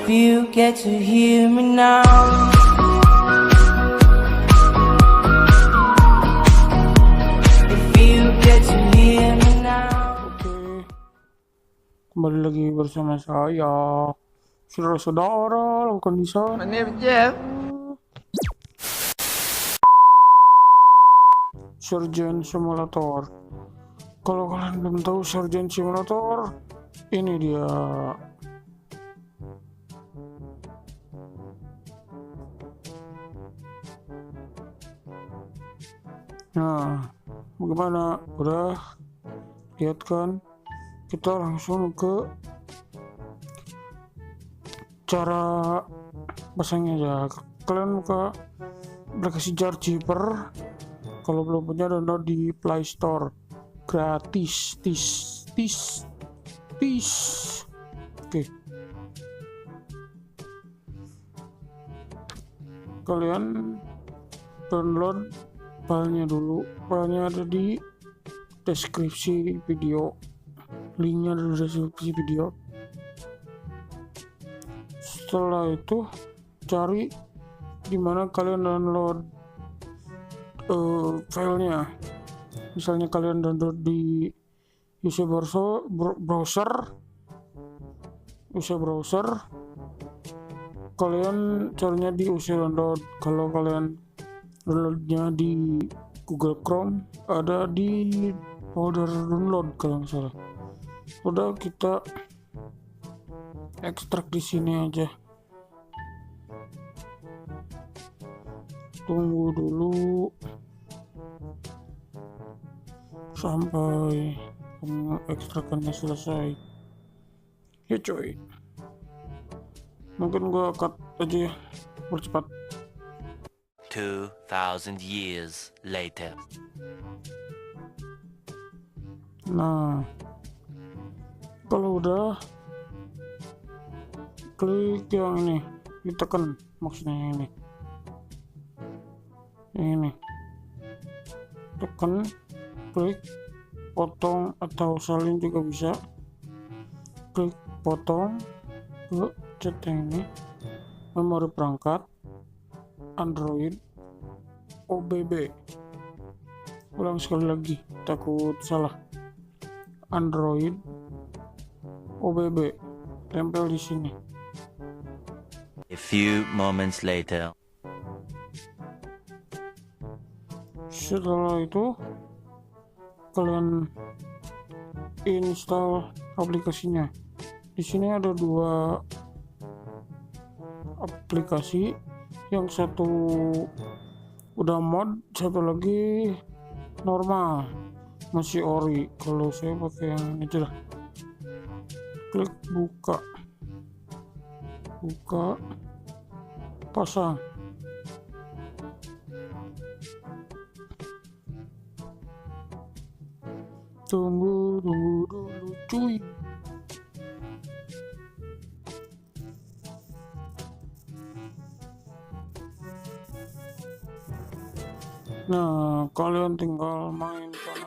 If you get to hear me now. If you get to hear me now. Oke, kembali lagi bersama saya, saudara-saudara, lakukan bisa. Surgeon Simulator. Kalau kalian belum tahu Surgeon Simulator, ini dia. Nah, bagaimana? Udah lihat kan? Kita langsung ke cara pasangnya aja. Kalian buka aplikasi jar zipper. Kalau belum punya, download di Play Store, gratis. Oke, kalian download filenya dulu. Filenya ada di deskripsi video, linknya ada di deskripsi video. Setelah itu cari dimana kalian download filenya. Misalnya kalian download di browser, kalian carinya di download. Kalau kalian downloadnya di Google Chrome, ada di folder download kalau nggak salah. Udah, kita ekstrak di sini aja. Tunggu dulu sampai ekstrakannya selesai ya coy. Mungkin gua cut aja ya, percepat. 2000 years later. Nah, kalau udah, klik yang ini, ditekan, maksudnya yang ini tekan, klik potong atau salin juga bisa. Klik potong ke chat yang ini, memori perangkat Android OBB. Ulang sekali lagi, takut salah. Android OBB, tempel di sini. A few moments later. Setelah itu kalian install aplikasinya. Di sini ada dua aplikasi, yang satu udah mod, satu lagi normal, masih ori. Kalau saya pakai yang itu lah. Klik buka, pasang. Tunggu dulu cuy. Nah, kalian tinggal mainkan